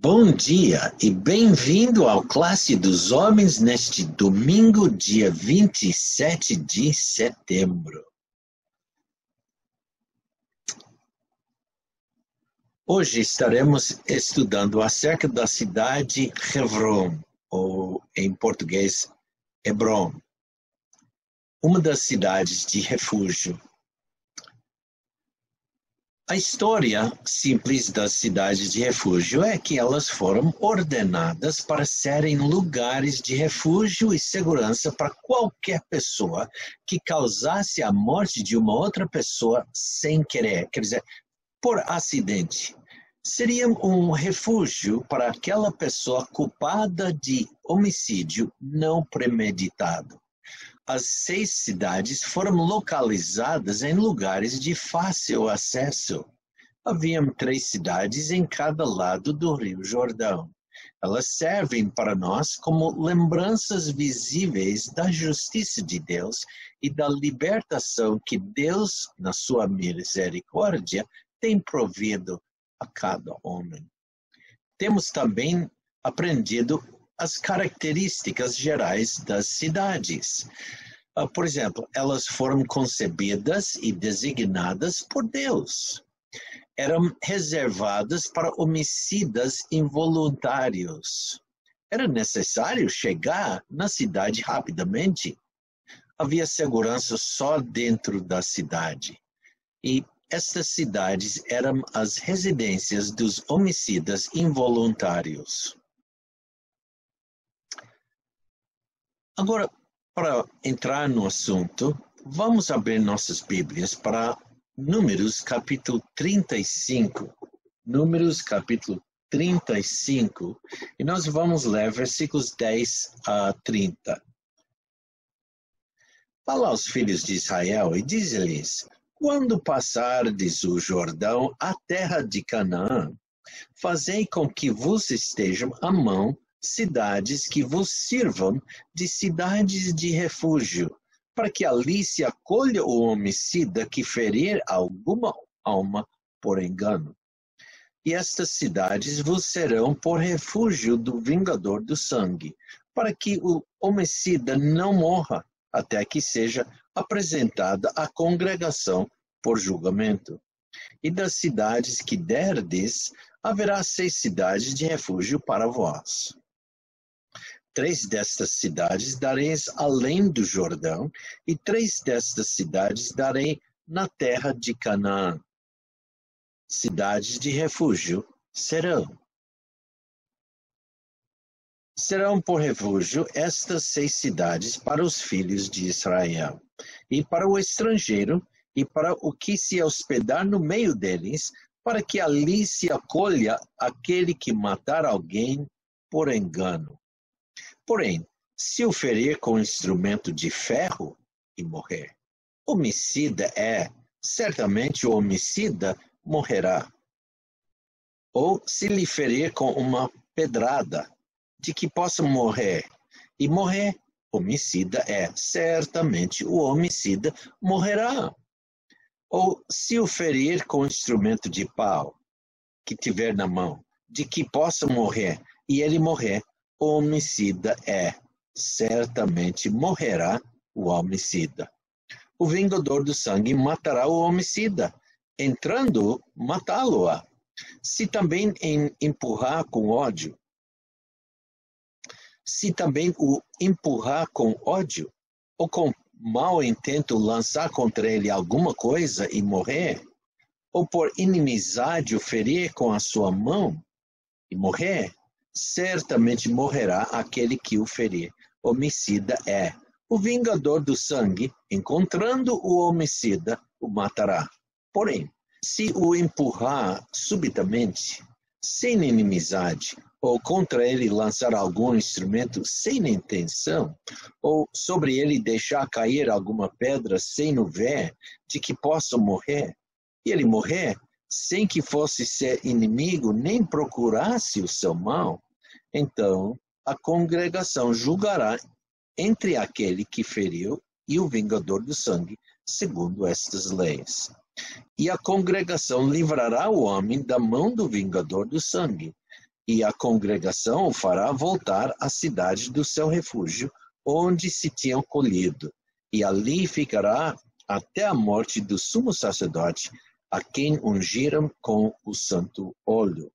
Bom dia e bem-vindo ao Classe dos Homens neste domingo, dia 27 de setembro. Hoje estaremos estudando acerca da cidade Hebron, ou em português, Hebron, uma das cidades de refúgio. A história simples das cidades de refúgio é que elas foram ordenadas para serem lugares de refúgio e segurança para qualquer pessoa que causasse a morte de uma outra pessoa sem querer, quer dizer, por acidente. Seria um refúgio para aquela pessoa culpada de homicídio não premeditado. As 6 cidades foram localizadas em lugares de fácil acesso. Haviam 3 cidades em cada lado do Rio Jordão. Elas servem para nós como lembranças visíveis da justiça de Deus e da libertação que Deus, na sua misericórdia, tem provido a cada homem. Temos também aprendido as características gerais das cidades. Por exemplo, elas foram concebidas e designadas por Deus. Eram reservadas para homicidas involuntários. Era necessário chegar na cidade rapidamente. Havia segurança só dentro da cidade. E estas cidades eram as residências dos homicidas involuntários. Agora, para entrar no assunto, vamos abrir nossas Bíblias para Números capítulo 35. Números capítulo 35, e nós vamos ler versículos 10 a 30. Fala aos filhos de Israel e diz-lhes: quando passardes o Jordão, a terra de Canaã, fazei com que vos estejam à mão cidades que vos sirvam de cidades de refúgio, para que ali se acolha o homicida que ferir alguma alma por engano. E estas cidades vos serão por refúgio do vingador do sangue, para que o homicida não morra, até que seja apresentada à congregação por julgamento. E das cidades que derdes, haverá 6 cidades de refúgio para vós. 3 destas cidades dareis além do Jordão, e 3 destas cidades darei na terra de Canaã. Cidades de refúgio serão. Serão por refúgio estas 6 cidades para os filhos de Israel, e para o estrangeiro, e para o que se hospedar no meio deles, para que ali se acolha aquele que matar alguém por engano. Porém, se o ferir com instrumento de ferro e morrer, homicida é, certamente o homicida morrerá. Ou se lhe ferir com uma pedrada, de que possa morrer, e morrer, homicida é, certamente o homicida morrerá. Ou se o ferir com instrumento de pau, que tiver na mão, de que possa morrer, e ele morrer, o homicida é, certamente morrerá o homicida. O vingador do sangue matará o homicida, entrando, matá-lo-á. Se também empurrar com ódio, se também o empurrar com ódio, ou com mau intento lançar contra ele alguma coisa e morrer, ou por inimizade o ferir com a sua mão e morrer, certamente morrerá aquele que o ferir. Homicida é. O vingador do sangue, encontrando o homicida, o matará. Porém, se o empurrar subitamente, sem inimizade, ou contra ele lançar algum instrumento sem intenção, ou sobre ele deixar cair alguma pedra sem o ver, de que possa morrer, e ele morrer, sem que fosse ser inimigo, nem procurasse o seu mal, então a congregação julgará entre aquele que feriu e o vingador do sangue, segundo estas leis. E a congregação livrará o homem da mão do vingador do sangue, e a congregação o fará voltar à cidade do seu refúgio, onde se tinham colhido, e ali ficará até a morte do sumo sacerdote, a quem ungiram com o santo óleo.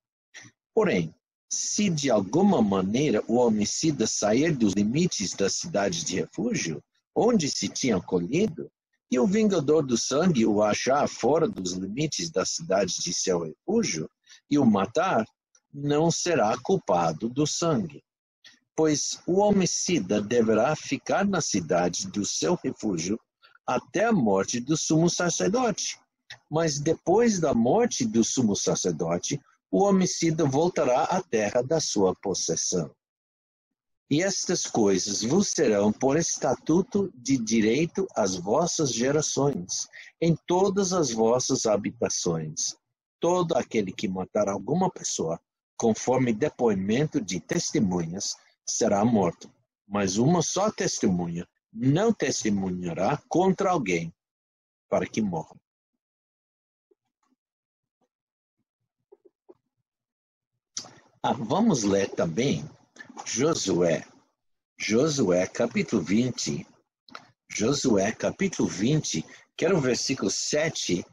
Porém, se de alguma maneira o homicida sair dos limites da cidade de refúgio, onde se tinha colhido, e o vingador do sangue o achar fora dos limites da cidade de seu refúgio, e o matar, não será culpado do sangue. Pois o homicida deverá ficar na cidade do seu refúgio até a morte do sumo sacerdote. Mas depois da morte do sumo sacerdote, o homicida voltará à terra da sua possessão. E estas coisas vos serão por estatuto de direito às vossas gerações, em todas as vossas habitações. Todo aquele que matar alguma pessoa, conforme depoimento de testemunhas, será morto. Mas uma só testemunha não testemunhará contra alguém, para que morra. Vamos ler também Josué capítulo 20. Josué capítulo 20, quero o versículo 7,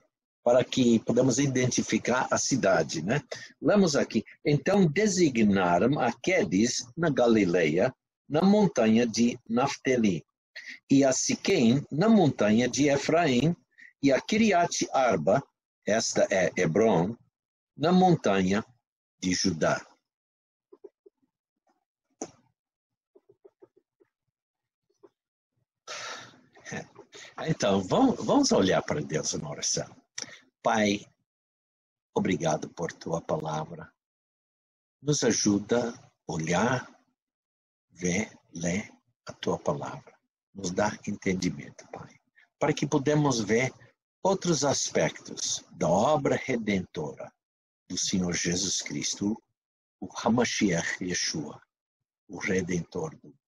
para que podamos identificar a cidade, né? Lemos aqui. Então designaram a Quedes, na Galileia, na montanha de Naftali, e a Siquém, na montanha de Efraim, e a Kiriat Arba, esta é Hebron, na montanha de Judá. Então, vamos olhar para Deus na oração. Pai, obrigado por tua palavra. Nos ajuda a olhar, ver, ler a tua palavra. Nos dá entendimento, Pai, para que podemos ver outros aspectos da obra redentora do Senhor Jesus Cristo, o Hamashiach Yeshua, o Redentor do mundo.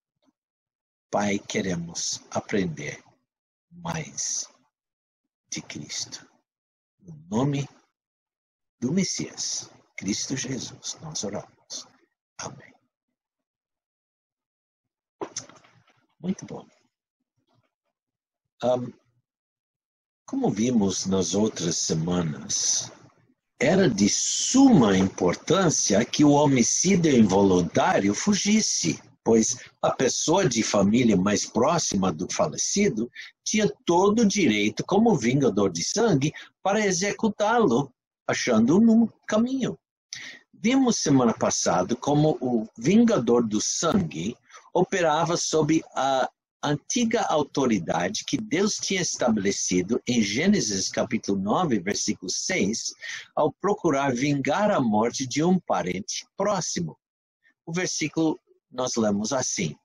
Pai, queremos aprender mais de Cristo. No nome do Messias, Cristo Jesus, nós oramos. Amém. Muito bom. Como vimos nas outras semanas, era de suma importância que o homicídio involuntário fugisse, pois a pessoa de família mais próxima do falecido tinha todo o direito, como vingador de sangue, para executá-lo, achando no caminho. Vimos semana passada como o vingador do sangue operava sob a antiga autoridade que Deus tinha estabelecido em Gênesis capítulo 9, versículo 6, ao procurar vingar a morte de um parente próximo. O versículo nós lemos assim: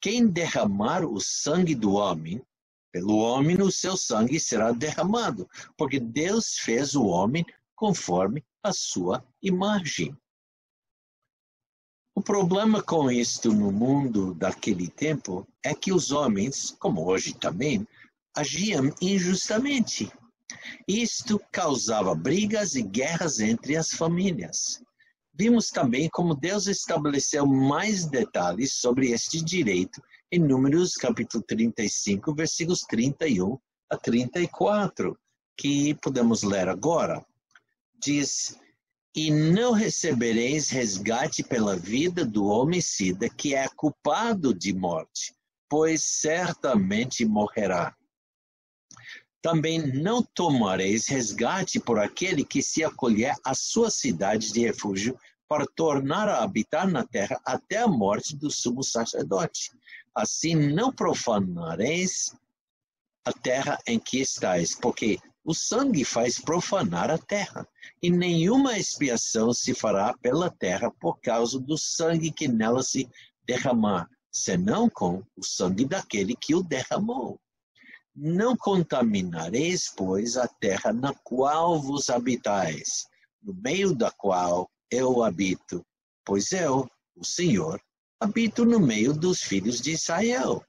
quem derramar o sangue do homem, pelo homem o seu sangue será derramado, porque Deus fez o homem conforme a sua imagem. O problema com isto no mundo daquele tempo é que os homens, como hoje também, agiam injustamente. Isto causava brigas e guerras entre as famílias. Vimos também como Deus estabeleceu mais detalhes sobre este direito em Números capítulo 35, versículos 31 a 34, que podemos ler agora. Diz: e não recebereis resgate pela vida do homicida que é culpado de morte, pois certamente morrerá. Também não tomareis resgate por aquele que se acolher à sua cidade de refúgio para tornar a habitar na terra até a morte do sumo sacerdote. Assim não profanareis a terra em que estáis, porque o sangue faz profanar a terra, e nenhuma expiação se fará pela terra por causa do sangue que nela se derramar, senão com o sangue daquele que o derramou. Não contaminareis, pois, a terra na qual vos habitais, no meio da qual eu habito, pois eu, o Senhor, habito no meio dos filhos de Israel.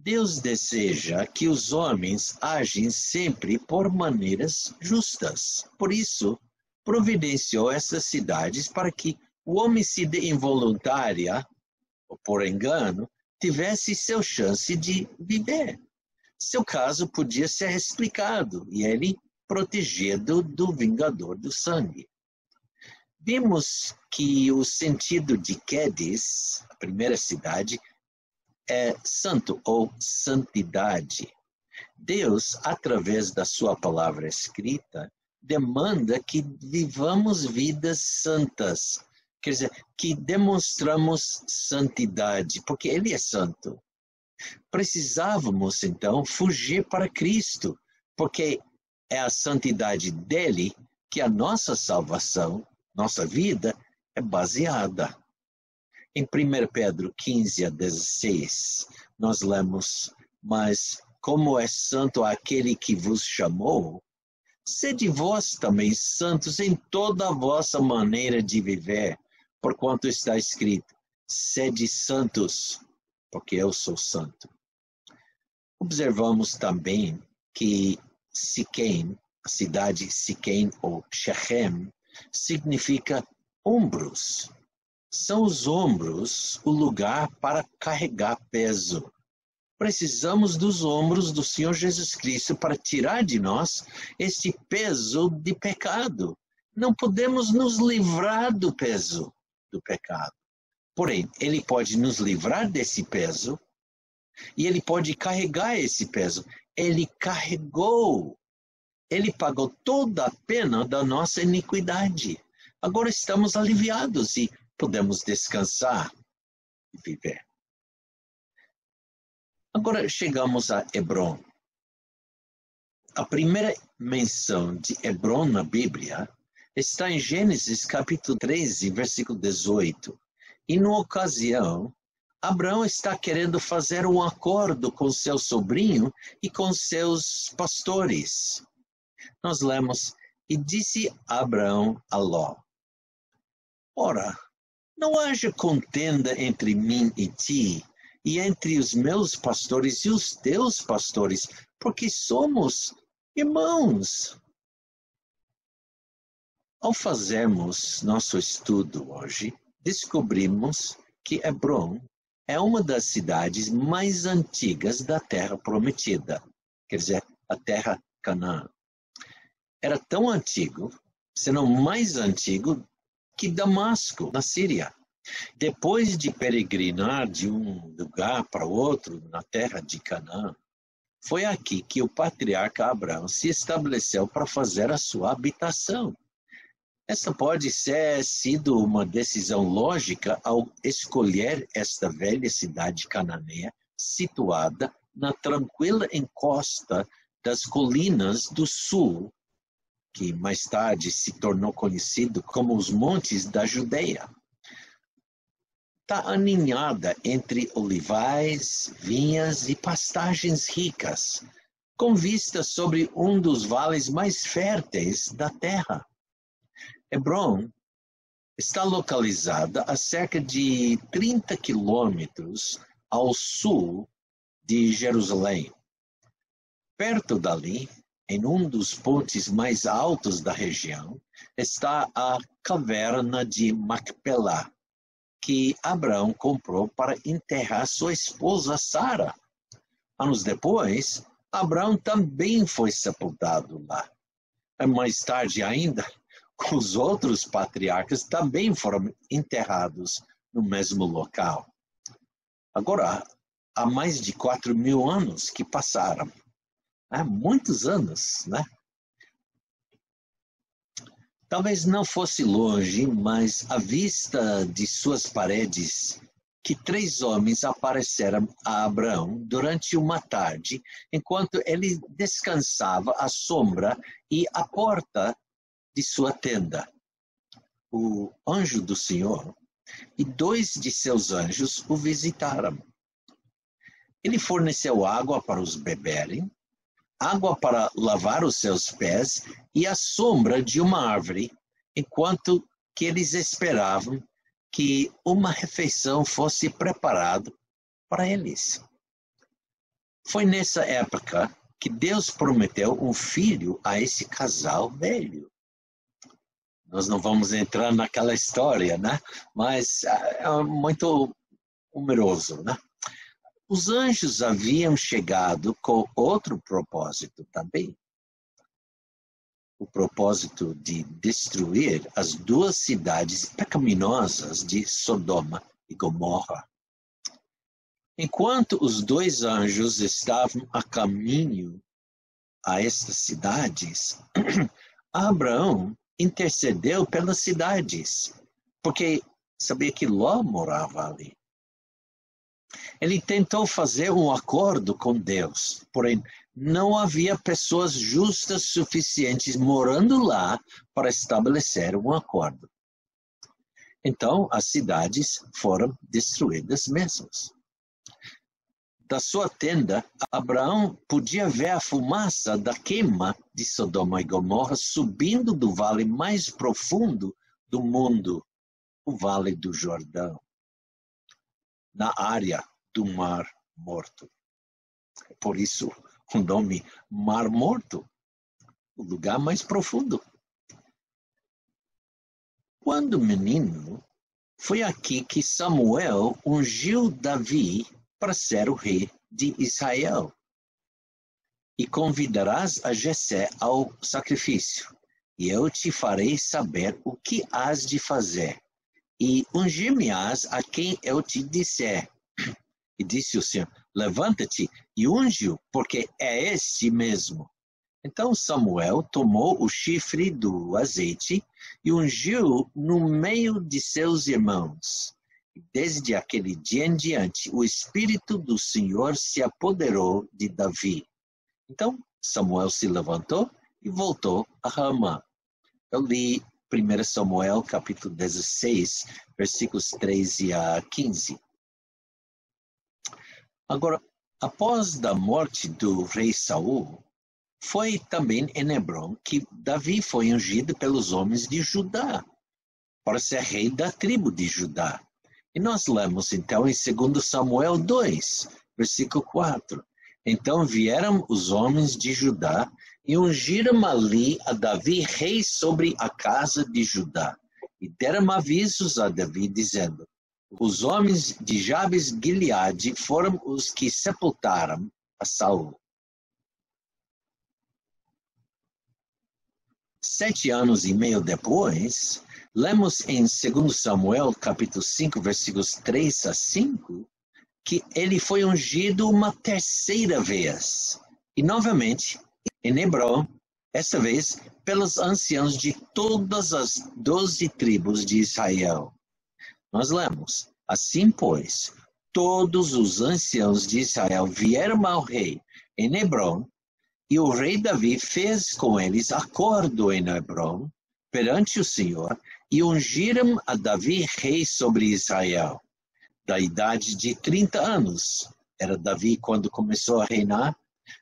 Deus deseja que os homens agem sempre por maneiras justas. Por isso, providenciou essas cidades para que o homicídio involuntário, ou por engano, tivesse seu chance de viver. Seu caso podia ser explicado e ele protegido do vingador do sangue. Vimos que o sentido de Quedes, a primeira cidade, é santo ou santidade. Deus, através da sua palavra escrita, demanda que vivamos vidas santas, quer dizer, que demonstramos santidade, porque Ele é santo. Precisávamos, então, fugir para Cristo, porque é a santidade dele que a nossa salvação, nossa vida, é baseada. Em 1 Pedro 15 a 16, nós lemos, mas como é santo aquele que vos chamou, sede vós também santos em toda a vossa maneira de viver, porquanto está escrito, sede santos, porque eu sou santo. Observamos também que Siquém, a cidade Siquém ou Shechem, significa ombros. São os ombros o lugar para carregar peso. Precisamos dos ombros do Senhor Jesus Cristo para tirar de nós este peso de pecado. Não podemos nos livrar do peso do pecado. Porém, Ele pode nos livrar desse peso e Ele pode carregar esse peso. Ele carregou. Ele pagou toda a pena da nossa iniquidade. Agora estamos aliviados e podemos descansar e viver. Agora chegamos a Hebron. A primeira menção de Hebron na Bíblia está em Gênesis capítulo 13, versículo 18. E na ocasião, Abraão está querendo fazer um acordo com seu sobrinho e com seus pastores. Nós lemos, e disse Abraão a Ló, ora, não haja contenda entre mim e ti, e entre os meus pastores e os teus pastores, porque somos irmãos. Ao fazermos nosso estudo hoje, descobrimos que Hebron é uma das cidades mais antigas da Terra Prometida, quer dizer, a Terra Canaã. Era tão antigo, se não mais antigo, que Damasco, na Síria. Depois de peregrinar de um lugar para outro na terra de Canaã, foi aqui que o patriarca Abraão se estabeleceu para fazer a sua habitação. Essa pode ter sido uma decisão lógica ao escolher esta velha cidade cananeia situada na tranquila encosta das colinas do sul, que mais tarde se tornou conhecido como os Montes da Judeia. Está aninhada entre olivais, vinhas e pastagens ricas, com vista sobre um dos vales mais férteis da terra. Hebron está localizada a cerca de 30 quilômetros ao sul de Jerusalém. Perto dali, em um dos pontos mais altos da região, está a caverna de Macpelá, que Abraão comprou para enterrar sua esposa Sara. Anos depois, Abraão também foi sepultado lá. Mais tarde ainda, os outros patriarcas também foram enterrados no mesmo local. Agora, há mais de 4.000 anos que passaram. Há muitos anos, né? Talvez não fosse longe, mas à vista de suas paredes, que 3 homens apareceram a Abraão durante uma tarde, enquanto ele descansava à sombra e à porta de sua tenda. O anjo do Senhor e 2 de seus anjos o visitaram. Ele forneceu água para os beberem, água para lavar os seus pés e a sombra de uma árvore, enquanto que eles esperavam que uma refeição fosse preparada para eles. Foi nessa época que Deus prometeu um filho a esse casal velho. Nós não vamos entrar naquela história, né? Mas é muito numeroso, né? Os anjos haviam chegado com outro propósito também. O propósito de destruir as duas cidades pecaminosas de Sodoma e Gomorra. Enquanto os dois anjos estavam a caminho a estas cidades, Abraão intercedeu pelas cidades, porque sabia que Ló morava ali. Ele tentou fazer um acordo com Deus, porém não havia pessoas justas suficientes morando lá para estabelecer um acordo. Então, as cidades foram destruídas mesmas. Da sua tenda, Abraão podia ver a fumaça da queima de Sodoma e Gomorra subindo do vale mais profundo do mundo, o Vale do Jordão, na área do Mar Morto. Por isso, o nome Mar Morto, o lugar mais profundo. Quando menino, foi aqui que Samuel ungiu Davi para ser o rei de Israel. E convidarás a Jessé ao sacrifício, e eu te farei saber o que has de fazer, e ungir-me-ás a quem eu te disser. E disse o Senhor, levanta-te e unge-o, porque é este mesmo. Então Samuel tomou o chifre do azeite e ungiu no meio de seus irmãos. Desde aquele dia em diante, o Espírito do Senhor se apoderou de Davi. Então, Samuel se levantou e voltou a Ramá. Eu li 1 Samuel, capítulo 16, versículos 13 a 15. Agora, após a morte do rei Saul, foi também em Hebrom que Davi foi ungido pelos homens de Judá, para ser rei da tribo de Judá. E nós lemos então em 2 Samuel 2, versículo 4. Então vieram os homens de Judá e ungiram ali a Davi rei sobre a casa de Judá. E deram avisos a Davi, dizendo, os homens de Jabes Gileade foram os que sepultaram a Saul. 7 anos e meio depois, lemos em 2 Samuel, capítulo 5, versículos 3 a 5, que ele foi ungido uma terceira vez. E novamente, em Hebrom, esta vez, pelos anciãos de todas as 12 tribos de Israel. Nós lemos, assim pois, todos os anciãos de Israel vieram ao rei em Hebrom, e o rei Davi fez com eles acordo em Hebrom, perante o Senhor, e ungiram a Davi rei sobre Israel, da idade de 30 anos. Era Davi quando começou a reinar,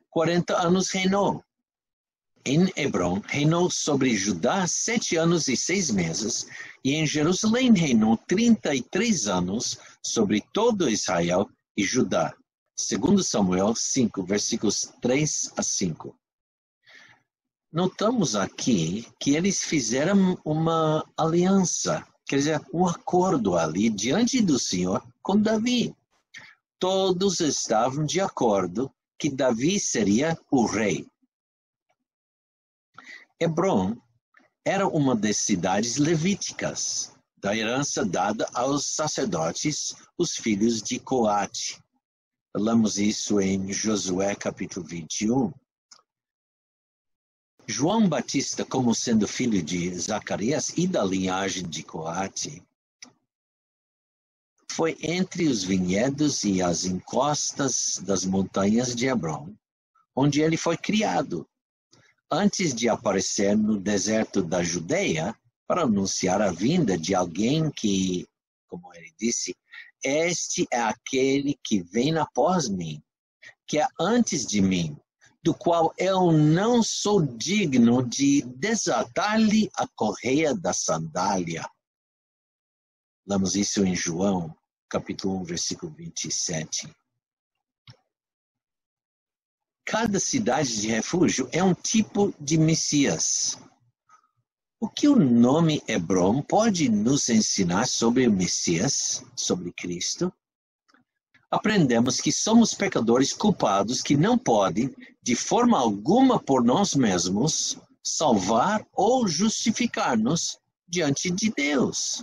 40 anos reinou. Em Hebrom, reinou sobre Judá 7 anos e 6 meses, e em Jerusalém reinou 33 anos sobre todo Israel e Judá. 2 Samuel 5, versículos 3 a 5. Notamos aqui que eles fizeram uma aliança, quer dizer, um acordo ali diante do Senhor com Davi. Todos estavam de acordo que Davi seria o rei. Hebrom era uma das cidades levíticas, da herança dada aos sacerdotes, os filhos de Coate. Lemos isso em Josué capítulo 21. João Batista, como sendo filho de Zacarias e da linhagem de Coate, foi entre os vinhedos e as encostas das montanhas de Hebrom, onde ele foi criado, antes de aparecer no deserto da Judeia para anunciar a vinda de alguém que, como ele disse, este é aquele que vem após mim, que é antes de mim, do qual eu não sou digno de desatar-lhe a correia da sandália. Lemos isso em João, capítulo 1, versículo 27. Cada cidade de refúgio é um tipo de Messias. O que o nome Hebron pode nos ensinar sobre o Messias, sobre Cristo? Aprendemos que somos pecadores culpados que não podem, de forma alguma por nós mesmos, salvar ou justificar-nos diante de Deus.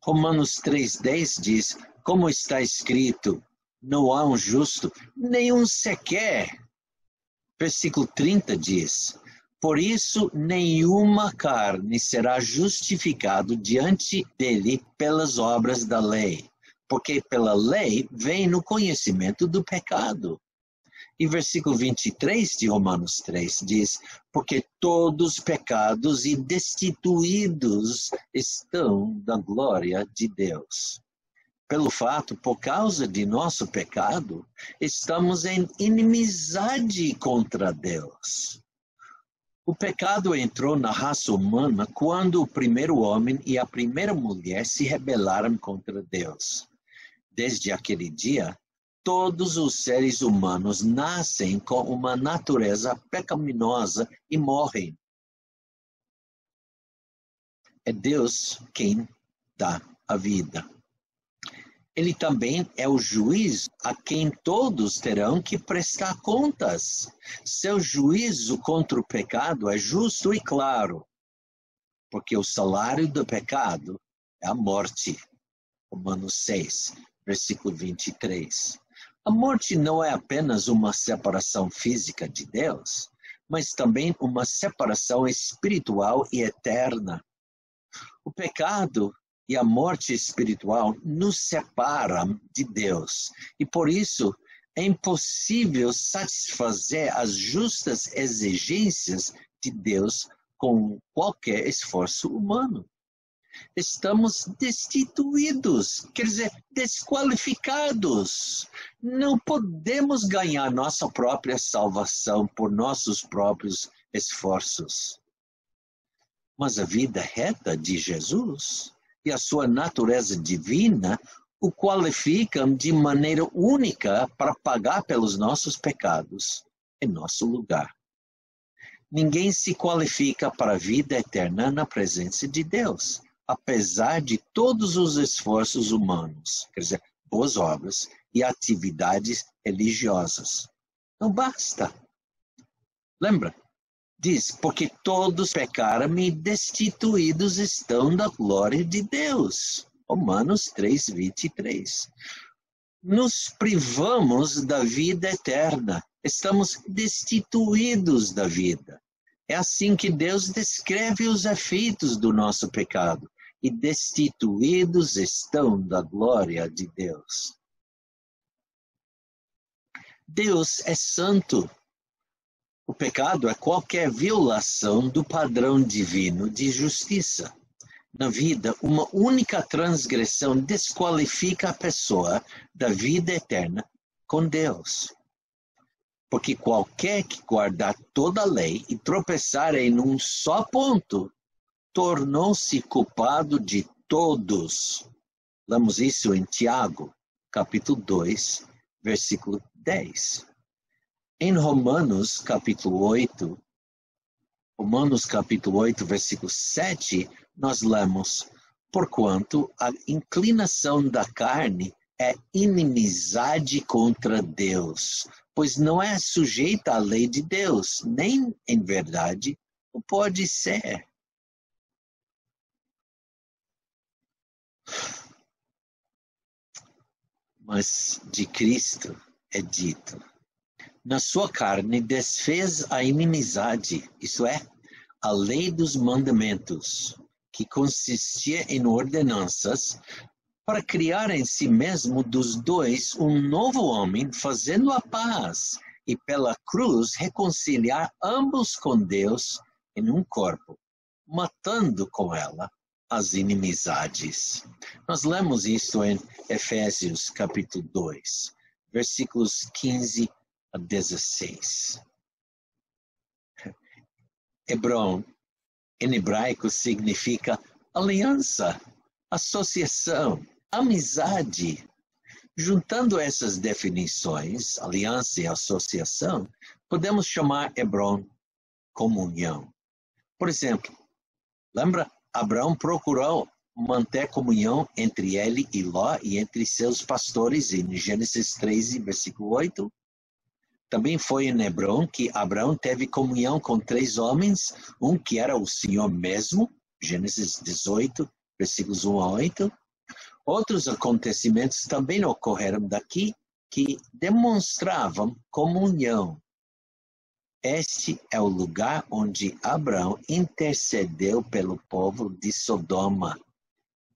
Romanos 3,10 diz, como está escrito, não há um justo, nenhum sequer. Versículo 30 diz, por isso nenhuma carne será justificado diante dele pelas obras da lei, porque pela lei vem no conhecimento do pecado. E versículo 23 de Romanos 3 diz, porque todos pecados e destituídos estão da glória de Deus. Pelo fato, por causa de nosso pecado, estamos em inimizade contra Deus. O pecado entrou na raça humana quando o primeiro homem e a primeira mulher se rebelaram contra Deus. Desde aquele dia, todos os seres humanos nascem com uma natureza pecaminosa e morrem. É Deus quem dá a vida. Ele também é o juiz a quem todos terão que prestar contas. Seu juízo contra o pecado é justo e claro, porque o salário do pecado é a morte. Romanos 6, versículo 23. A morte não é apenas uma separação física de Deus, mas também uma separação espiritual e eterna. O pecado e a morte espiritual nos separam de Deus. E por isso é impossível satisfazer as justas exigências de Deus com qualquer esforço humano. Estamos destituídos, quer dizer, desqualificados. Não podemos ganhar nossa própria salvação por nossos próprios esforços. Mas a vida reta de Jesus e a sua natureza divina o qualificam de maneira única para pagar pelos nossos pecados em nosso lugar. Ninguém se qualifica para a vida eterna na presença de Deus, apesar de todos os esforços humanos, quer dizer, boas obras e atividades religiosas. Não basta. Lembra? Diz, porque todos pecaram e destituídos estão da glória de Deus. Romanos 3, 23. Nos privamos da vida eterna. Estamos destituídos da vida. É assim que Deus descreve os efeitos do nosso pecado. E destituídos estão da glória de Deus. Deus é santo. O pecado é qualquer violação do padrão divino de justiça. Na vida, uma única transgressão desqualifica a pessoa da vida eterna com Deus. Porque qualquer que guardar toda a lei e tropeçar em um só ponto, tornou-se culpado de todos. Lemos isso em Tiago, capítulo 2, versículo 10. Em Romanos capítulo 8, versículo 7, nós lemos, porquanto a inclinação da carne é inimizade contra Deus, pois não é sujeita à lei de Deus, nem em verdade o pode ser. Mas de Cristo é dito, na sua carne desfez a inimizade, isto é, a lei dos mandamentos, que consistia em ordenanças, para criar em si mesmo dos dois um novo homem, fazendo a paz, e pela cruz reconciliar ambos com Deus em um corpo, matando com ela as inimizades. Nós lemos isso em Efésios capítulo 2, versículos 15 a 16. Hebron, em hebraico, significa aliança, associação, amizade. Juntando essas definições, aliança e associação, podemos chamar Hebron comunhão. Por exemplo, Lembra? Abraão procurou manter comunhão entre ele e Ló e entre seus pastores em Gênesis 13, versículo 8. Também foi em Hebrom que Abraão teve comunhão com 3 homens, um que era o Senhor mesmo, Gênesis 18, versículos 1 a 8. Outros acontecimentos também ocorreram daqui que demonstravam comunhão. Este é o lugar onde Abraão intercedeu pelo povo de Sodoma.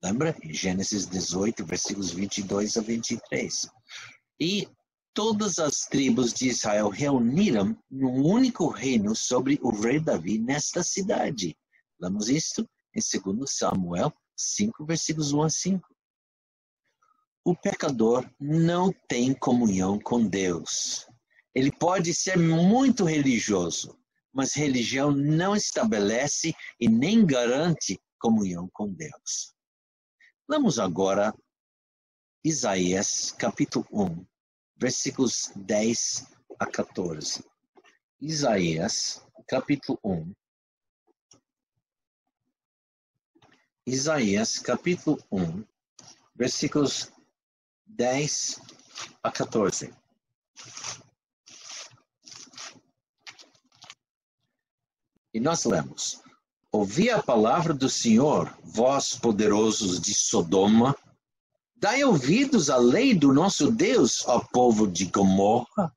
Lembra? Gênesis 18, versículos 22 a 23. E todas as tribos de Israel reuniram num único reino sobre o rei Davi nesta cidade. Lemos isto em 2 Samuel 5, versículos 1 a 5. O pecador não tem comunhão com Deus. Ele pode ser muito religioso, mas religião não estabelece e nem garante comunhão com Deus. Vamos agora Isaías capítulo 1, versículos 10 a 14. Isaías capítulo 1. Isaías capítulo 1, versículos 10 a 14. E nós lemos: ouvi a palavra do Senhor, vós poderosos de Sodoma, dai ouvidos à lei do nosso Deus, ó povo de Gomorra.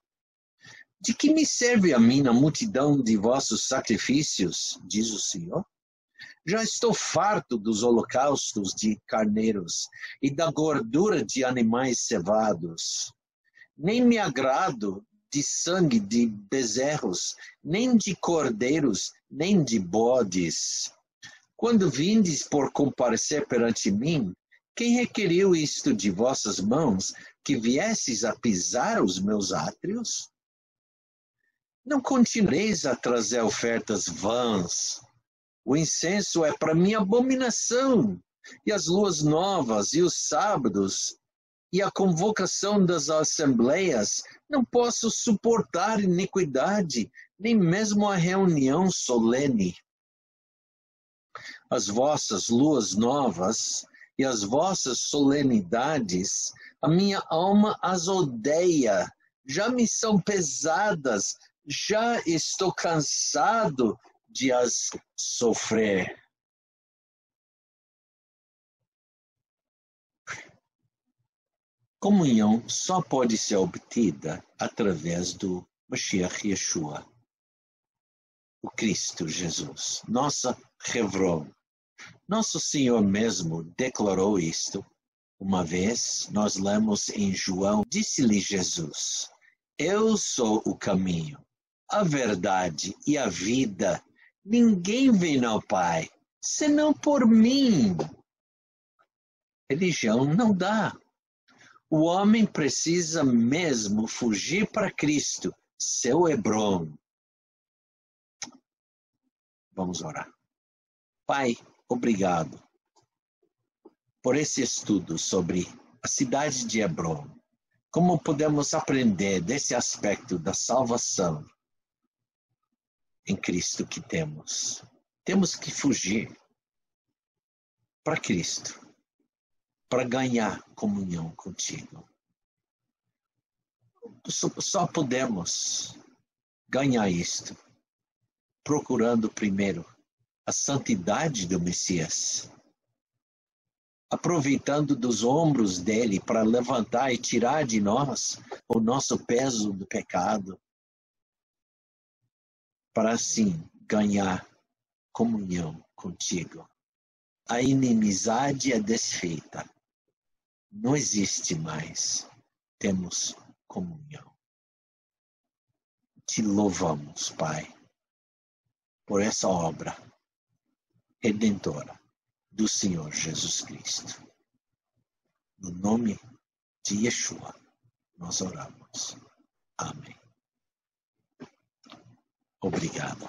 De que me serve a mim a multidão de vossos sacrifícios, diz o Senhor? Já estou farto dos holocaustos de carneiros e da gordura de animais cevados. Nem me agrado de sangue de bezerros, nem de cordeiros, nem de bodes. Quando vindes por comparecer perante mim, quem requeriu isto de vossas mãos, que viesses a pisar os meus átrios? Não continueis a trazer ofertas vãs. O incenso é para mim abominação, e as luas novas, e os sábados, e a convocação das assembleias. Não posso suportar iniquidade, nem mesmo a reunião solene. As vossas luas novas e as vossas solenidades, a minha alma as odeia, já me são pesadas, já estou cansado de as sofrer. Comunhão só pode ser obtida através do Mashiach Yeshua, o Cristo Jesus, nossa Hevron. Nosso Senhor mesmo declarou isto. Uma vez nós lemos em João, disse-lhe Jesus: eu sou o caminho, a verdade e a vida. Ninguém vem ao Pai, senão por mim. Religião não dá. O homem precisa mesmo fugir para Cristo, seu Hebrom. Vamos orar. Pai, obrigado por esse estudo sobre a cidade de Hebrom. Como podemos aprender desse aspecto da salvação em Cristo que temos? Temos que fugir para Cristo, para ganhar comunhão contigo. Só podemos ganhar isto procurando primeiro a santidade do Messias, aproveitando dos ombros dele para levantar e tirar de nós o nosso peso do pecado, para assim ganhar comunhão contigo. A inimizade é desfeita. Não existe mais. Temos comunhão. Te louvamos, Pai, por essa obra redentora do Senhor Jesus Cristo. No nome de Yeshua, nós oramos. Amém. Obrigado.